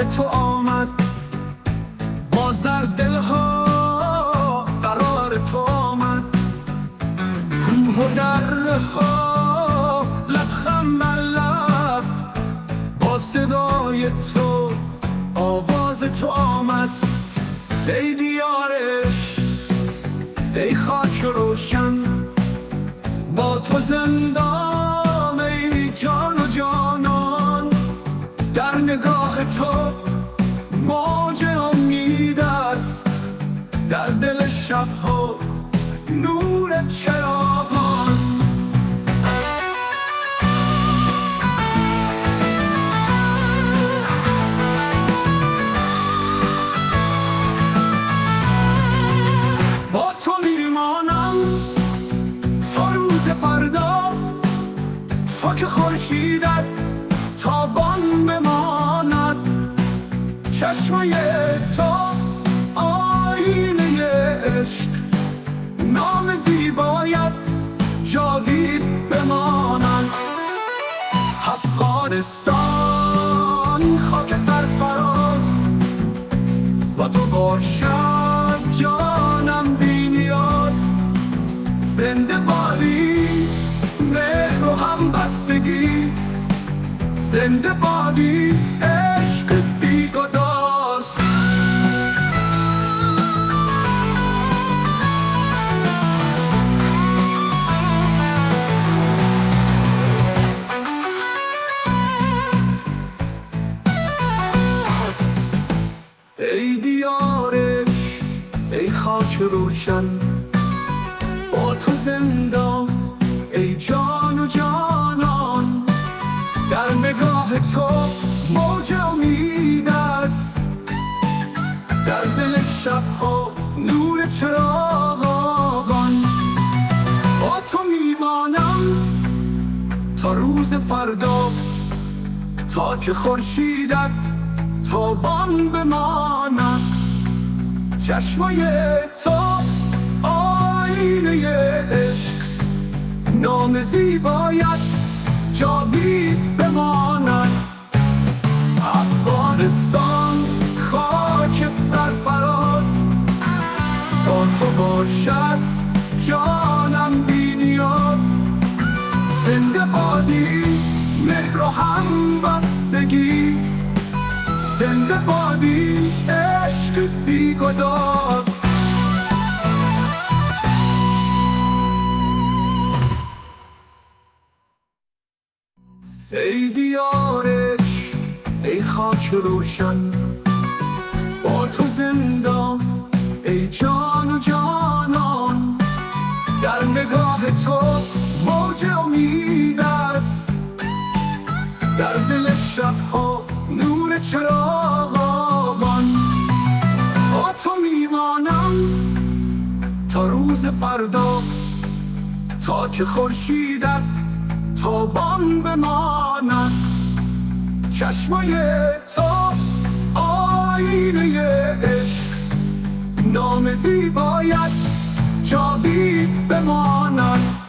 تو آمد، باز در دلها قرار تو آمد. کوه و دره ها لبخند بر لب، با صدای تو آواز تو آمد. ای دیارش ای خاک روشن، با تو زندان ای جان و جانان. در نگاه تو موج امید است، در دل شبها نور چراغان. با تو میمانم تا روز فردا، تا که خورشیدت تابان بماند. چشمای تو آینه عشق، نام زیبایت جاوید بماند. افغانستان خاک سرفراز، با تو باشد جانم بی نیاز. زنده بادی مهر و همبستگی، زنده بادی عشق بی‌گداز. ای دیارش ای خاک روشن، با تو زندان ای جان و جانان. در نگاه تو موج امید است، در دل شبها نور چراغان. با تو میمانم تا روز فردا، تا که خورشیدت تابان بماند. چشمای تو آینه عشق، نام زیبایت جاوید بماند. افغانستان خاک سرفراز، با تو باشد جانم بی نیاز. زنده بادی مهر و همبستگی، زنده بادی عشق بی‌گداز. ای دیارش ای خاک روشن، با تو زندان ای جان و جانان. در نگاه تو موج امید است، در دل شبها نور چراغان. با تو میمانم تا روز فردا، تا که خورشیدت تابان بماند. چشمای تو آینه عشق، نام زیبایت جاوید بماند.